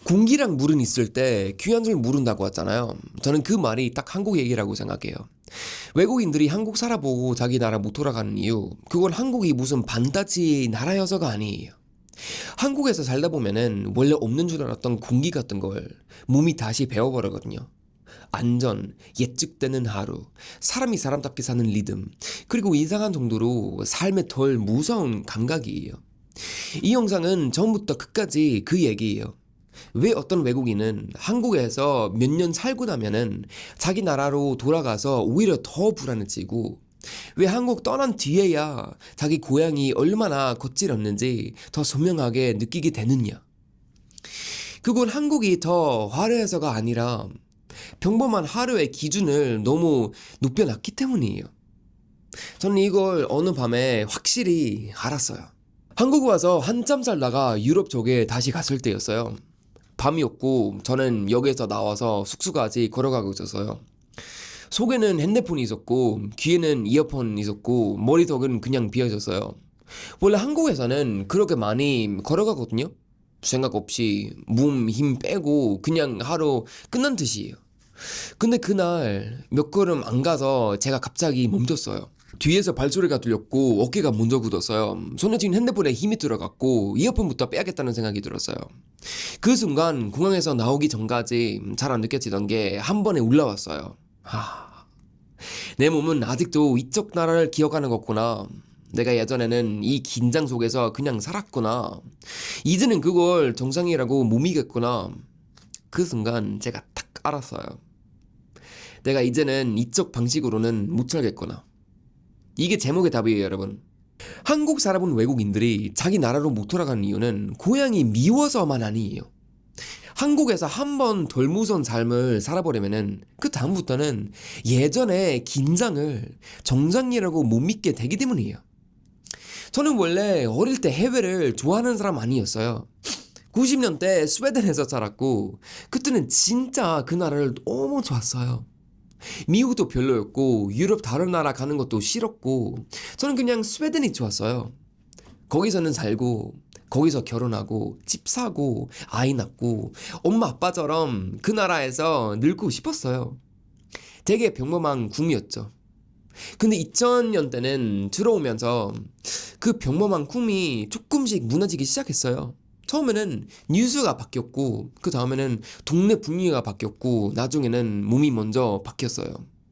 공기랑 물은 있을 때 귀한 줄 모른다고 하잖아요. 저는 그 말이 딱 한국 얘기라고 생각해요. 외국인들이 한국 살아보고 자기 나라 못 돌아가는 이유, 그건 한국이 무슨 반다지 나라여서가 아니에요. 한국에서 살다 보면은 원래 없는 줄 알았던 공기 같은 걸 몸이 다시 배워버리거든요. 안전, 예측되는 하루, 사람이 사람답게 사는 리듬, 그리고 이상한 정도로 삶에 덜 무서운 감각이에요. 이 영상은 처음부터 끝까지 그 얘기예요. 왜 어떤 외국인은 한국에서 몇 년 살고 나면은 자기 나라로 돌아가서 오히려 더 불안해지고, 왜 한국 떠난 뒤에야 자기 고향이 얼마나 거칠었는지 더 선명하게 느끼게 되느냐. 그건 한국이 더 화려해서가 아니라 평범한 하루의 기준을 너무 높여놨기 때문이에요. 저는 이걸 어느 밤에 확실히 알았어요. 한국 와서 한참 살다가 유럽 쪽에 다시 갔을 때였어요. 밤이었고 저는 역에서 나와서 숙소까지 걸어가고 있었어요. 속에는 핸드폰이 있었고 귀에는 이어폰이 있었고 머리속은 그냥 비어 있었어요. 원래 한국에서는 그렇게 많이 걸어가거든요. 생각 없이 몸 힘 빼고 그냥 하루 끝난 듯이에요. 근데 그날 몇 걸음 안 가서 제가 갑자기 멈췄어요. 뒤에서 발소리가 들렸고 어깨가 먼저 굳었어요. 손에 쥔 핸드폰에 힘이 들어갔고 이어폰부터 빼야겠다는 생각이 들었어요. 그 순간 공항에서 나오기 전까지 잘 안 느껴지던 게 한 번에 올라왔어요. 내 몸은 아직도 이쪽 나라를 기억하는 거구나. 내가 예전에는 이 긴장 속에서 그냥 살았구나. 이제는 그걸 정상이라고 못 믿겠구나. 그 순간 제가 딱 알았어요. 내가 이제는 이쪽 방식으로는 못 살겠구나. 이게 제목의 답이에요, 여러분. 한국 살아본 외국인들이 자기 나라로 못 돌아가는 이유는 고향이 미워서만 아니에요. 한국에서 한 번 덜 무서운 삶을 살아버리면은 그 다음부터는 예전의 긴장을 정상이라고 못 믿게 되기 때문이에요. 저는 원래 어릴 때 해외를 좋아하는 사람 아니었어요. 90년대 스웨덴에서 살았고 그때는 진짜 그 나라를 너무 좋았어요. 미국도 별로였고 유럽 다른 나라 가는 것도 싫었고 저는 그냥 스웨덴이 좋았어요. 거기서는 살고 거기서 결혼하고 집 사고 아이 낳고 엄마 아빠처럼 그 나라에서 늙고 싶었어요. 되게 평범한 꿈이었죠. 근데 2000년대는 들어오면서 그 평범한 꿈이 조금씩 무너지기 시작했어요. 처음에는 뉴스가 바뀌었고 그 다음에는 동네 분위기가 바뀌었고 나중에는 몸이 먼저 바뀌었어요.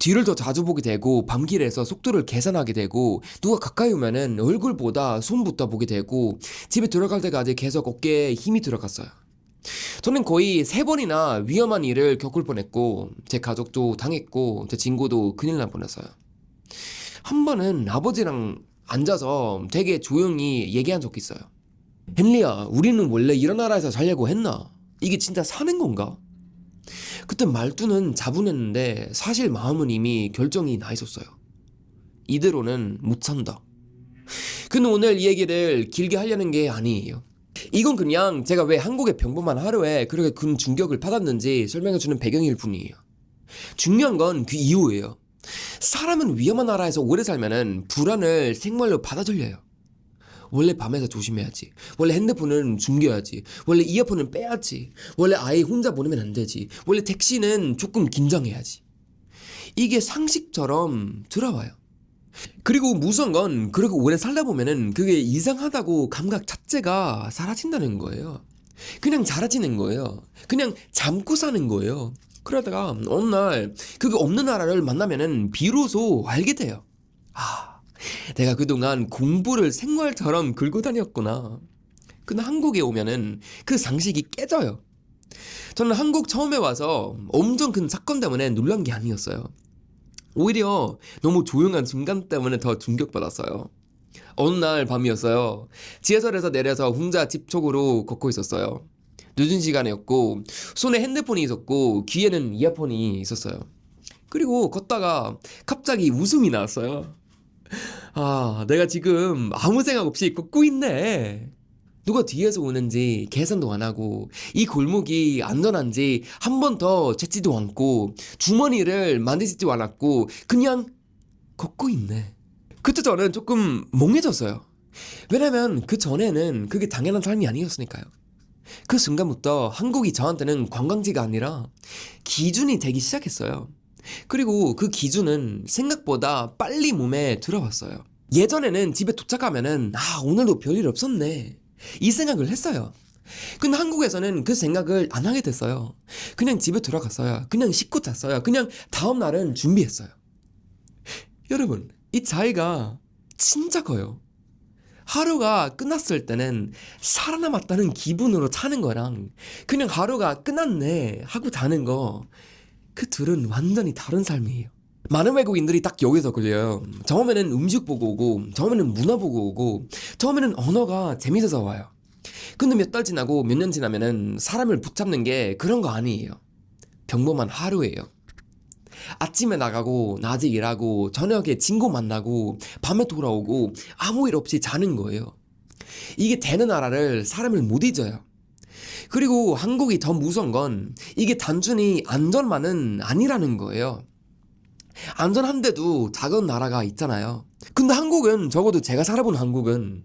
뒤를 더 자주 보게 되고 밤길에서 속도를 계산하게 되고 누가 가까이 오면은 얼굴보다 손부터 보게 되고 집에 들어갈 때까지 계속 어깨에 힘이 들어갔어요. 저는 거의 3번이나 위험한 일을 겪을 뻔했고 제 가족도 당했고 제 친구도 큰일 날 뻔했어요. 한 번은 아버지랑 앉아서 되게 조용히 얘기한 적이 있어요. 헨리야, 우리는 원래 이런 나라에서 살려고 했나? 이게 진짜 사는 건가? 그때 말투는 차분했는데 사실 마음은 이미 결정이 나 있었어요. 이대로는 못 산다. 근데 오늘 이 얘기를 길게 하려는 게 아니에요. 이건 그냥 제가 왜 한국의 평범한 하루에 그렇게 큰 충격을 받았는지 설명해주는 배경일 뿐이에요. 중요한 건 그 이유예요. 사람은 위험한 나라에서 오래 살면은 불안을 생활로 받아들여요. 원래 밤에서 조심해야지. 원래 핸드폰은 숨겨야지. 원래 이어폰은 빼야지. 원래 아이 혼자 보내면 안 되지. 원래 택시는 조금 긴장해야지. 이게 상식처럼 들어와요. 그리고 무서운 건 그렇게 오래 살다 보면은 그게 이상하다고 감각 자체가 사라진다는 거예요. 그냥 사라지는 거예요. 그냥 참고 사는 거예요. 그러다가 어느 날 그게 없는 나라를 만나면은 비로소 알게 돼요. 내가 그동안 공부를 생활처럼 긁고 다녔구나. 근데 한국에 오면은 그 상식이 깨져요. 저는 한국 처음에 와서 엄청 큰 사건 때문에 놀란 게 아니었어요. 오히려 너무 조용한 순간 때문에 더 충격받았어요. 어느 날 밤이었어요. 지하철에서 내려서 혼자 집 쪽으로 걷고 있었어요. 늦은 시간이었고 손에 핸드폰이 있었고 귀에는 이어폰이 있었어요. 그리고 걷다가 갑자기 웃음이 나왔어요. 내가 지금 아무 생각 없이 걷고 있네. 누가 뒤에서 오는지 계산도 안 하고 이 골목이 안전한지 한 번 더 찾지도 않고 주머니를 만지지도 않았고 그냥 걷고 있네. 그때 저는 조금 멍해졌어요. 왜냐면 그 전에는 그게 당연한 삶이 아니었으니까요. 그 순간부터 한국이 저한테는 관광지가 아니라 기준이 되기 시작했어요. 그리고 그 기준은 생각보다 빨리 몸에 들어왔어요. 예전에는 집에 도착하면은 오늘도 별일 없었네 이 생각을 했어요. 근데 한국에서는 그 생각을 안 하게 됐어요. 그냥 집에 들어갔어요. 그냥 씻고 잤어요. 그냥 다음 날은 준비했어요. 여러분, 이 차이가 진짜 커요. 하루가 끝났을 때는 살아남았다는 기분으로 사는 거랑 그냥 하루가 끝났네 하고 자는 거, 그 둘은 완전히 다른 삶이에요. 많은 외국인들이 딱 여기서 걸려요. 처음에는 음식 보고 오고, 처음에는 문화 보고 오고, 처음에는 언어가 재밌어서 와요. 근데 몇 달 지나고 몇 년 지나면은 사람을 붙잡는 게 그런 거 아니에요. 평범한 하루예요. 아침에 나가고 낮에 일하고 저녁에 친구 만나고 밤에 돌아오고 아무 일 없이 자는 거예요. 이게 되는 나라를 사람을 못 잊어요. 그리고 한국이 더 무서운 건 이게 단순히 안전만은 아니라는 거예요. 안전한데도 작은 나라가 있잖아요. 근데 한국은, 적어도 제가 살아본 한국은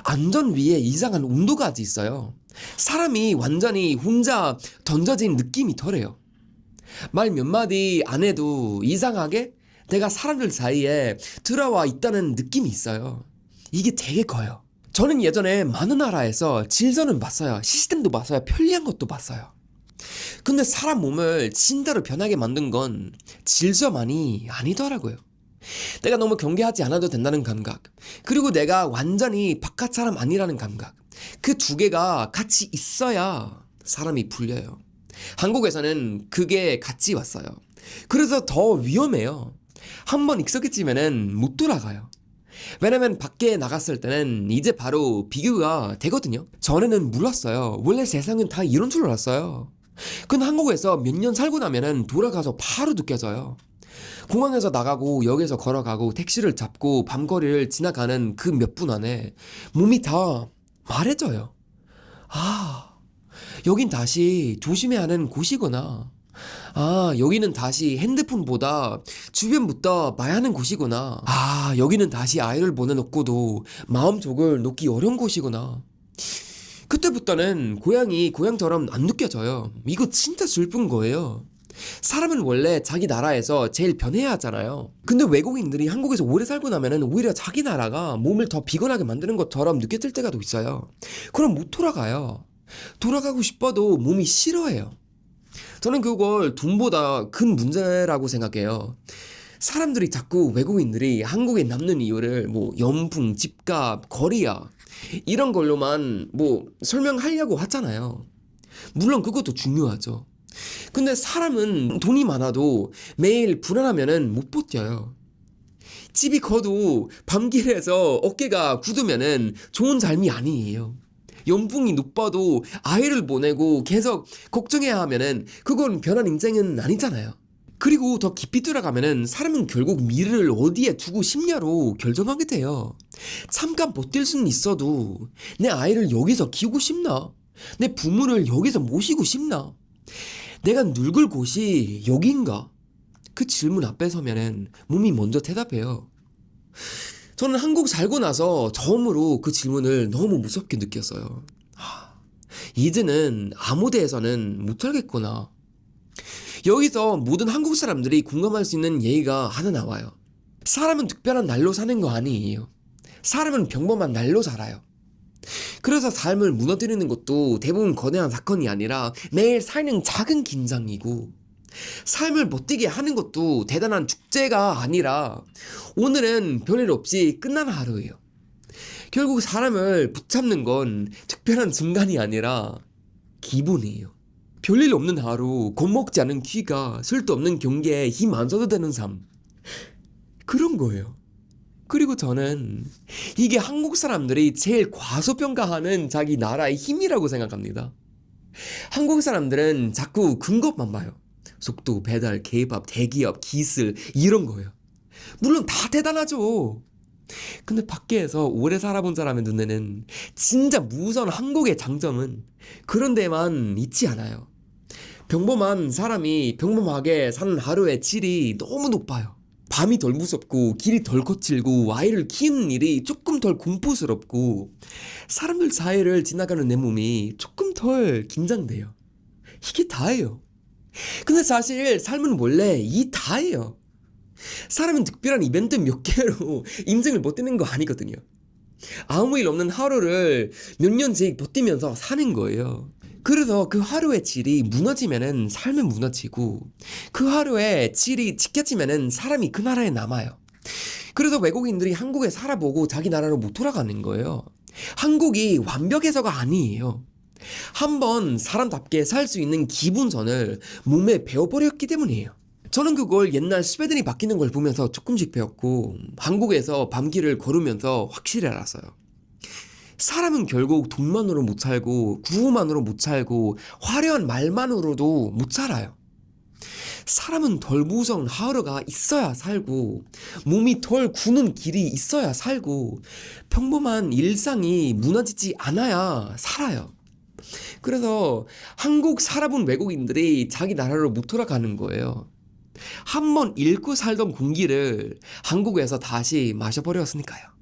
안전 위에 이상한 온도까지 있어요. 사람이 완전히 혼자 던져진 느낌이 덜해요. 말 몇 마디 안 해도 이상하게 내가 사람들 사이에 들어와 있다는 느낌이 있어요. 이게 되게 커요. 저는 예전에 많은 나라에서 질서는 봤어요. 시스템도 봤어요. 편리한 것도 봤어요. 근데 사람 몸을 진짜로 변하게 만든 건 질서만이 아니더라고요. 내가 너무 경계하지 않아도 된다는 감각, 그리고 내가 완전히 바깥 사람 아니라는 감각, 그 두 개가 같이 있어야 사람이 풀려요. 한국에서는 그게 같이 왔어요. 그래서 더 위험해요. 한번 익숙해지면은 못 돌아가요. 왜냐면 밖에 나갔을 때는 이제 바로 비교가 되거든요. 전에는 몰랐어요. 원래 세상은 다 이런 줄 알았어요. 근데 한국에서 몇 년 살고 나면은 돌아가서 바로 느껴져요. 공항에서 나가고 역에서 걸어가고 택시를 잡고 밤거리를 지나가는 그 몇 분 안에 몸이 다 말해져요. 여긴 다시 조심해야 하는 곳이구나. 여기는 다시 핸드폰보다 주변부터 봐야 하는 곳이구나. 여기는 다시 아이를 보내놓고도 마음속을 놓기 어려운 곳이구나. 그때부터는 고향이 고향처럼 안 느껴져요. 이거 진짜 슬픈 거예요. 사람은 원래 자기 나라에서 제일 변해야 하잖아요. 근데 외국인들이 한국에서 오래 살고 나면은 오히려 자기 나라가 몸을 더 피곤하게 만드는 것처럼 느껴질 때가 또 있어요. 그럼 못 돌아가요. 돌아가고 싶어도 몸이 싫어해요. 저는 그걸 돈보다 큰 문제라고 생각해요. 사람들이 자꾸 외국인들이 한국에 남는 이유를 연봉, 집값, 거리야 이런 걸로만 설명하려고 하잖아요. 물론 그것도 중요하죠. 근데 사람은 돈이 많아도 매일 불안하면은 못 버텨요. 집이 커도 밤길에서 어깨가 굳으면은 좋은 삶이 아니에요. 연봉이 높아도 아이를 보내고 계속 걱정해야 하면은 그건 변한 인생은 아니잖아요. 그리고 더 깊이 들어가면은 사람은 결국 미래를 어디에 두고 싶냐로 결정하게 돼요. 잠깐 버틸 수는 있어도 내 아이를 여기서 키우고 싶나? 내 부모를 여기서 모시고 싶나? 내가 늙을 곳이 여긴가? 그 질문 앞에 서면은 몸이 먼저 대답해요. 저는 한국 살고 나서 처음으로 그 질문을 너무 무섭게 느꼈어요. 이제는 아무 데에서는 못 살겠구나. 여기서 모든 한국 사람들이 공감할 수 있는 예의가 하나 나와요. 사람은 특별한 날로 사는 거 아니에요. 사람은 평범한 날로 살아요. 그래서 삶을 무너뜨리는 것도 대부분 거대한 사건이 아니라 매일 쌓이는 작은 긴장이고, 삶을 버티게 하는 것도 대단한 축제가 아니라 오늘은 별일 없이 끝난 하루예요. 결국 사람을 붙잡는 건 특별한 순간이 아니라 기분이에요. 별일 없는 하루, 겁먹지 않은 귀가, 쓸데없는 경계에 힘 안 써도 되는 삶, 그런 거예요. 그리고 저는 이게 한국 사람들이 제일 과소평가하는 자기 나라의 힘이라고 생각합니다. 한국 사람들은 자꾸 큰 것만 봐요. 속도, 배달, 케이팝, 대기업, 기술 이런 거예요. 물론 다 대단하죠. 근데 밖에서 오래 살아본 사람의 눈에는 진짜 무서운 한국의 장점은 그런 데만 있지 않아요. 평범한 사람이 평범하게 사는 하루의 질이 너무 높아요. 밤이 덜 무섭고 길이 덜 거칠고 아이를 키우는 일이 조금 덜 공포스럽고 사람들 사이를 지나가는 내 몸이 조금 덜 긴장돼요. 이게 다예요. 근데 사실 삶은 원래 이 다예요. 사람은 특별한 이벤트 몇 개로 인생을 버티는 거 아니거든요. 아무 일 없는 하루를 몇 년씩 버티면서 사는 거예요. 그래서 그 하루의 질이 무너지면은 삶은 무너지고 그 하루의 질이 지켜지면은 사람이 그 나라에 남아요. 그래서 외국인들이 한국에 살아보고 자기 나라로 못 돌아가는 거예요. 한국이 완벽해서가 아니에요. 한번 사람답게 살 수 있는 기본선을 몸에 배워버렸기 때문이에요. 저는 그걸 옛날 스웨덴이 바뀌는 걸 보면서 조금씩 배웠고 한국에서 밤길을 걸으면서 확실히 알았어요. 사람은 결국 돈만으로 못 살고 구호만으로 못 살고 화려한 말만으로도 못 살아요. 사람은 덜 무서운 하루가 있어야 살고 몸이 덜 굳는 길이 있어야 살고 평범한 일상이 무너지지 않아야 살아요. 그래서 한국 살아본 외국인들이 자기 나라로 못 돌아가는 거예요. 한번 잃고 살던 공기를 한국에서 다시 마셔버렸으니까요.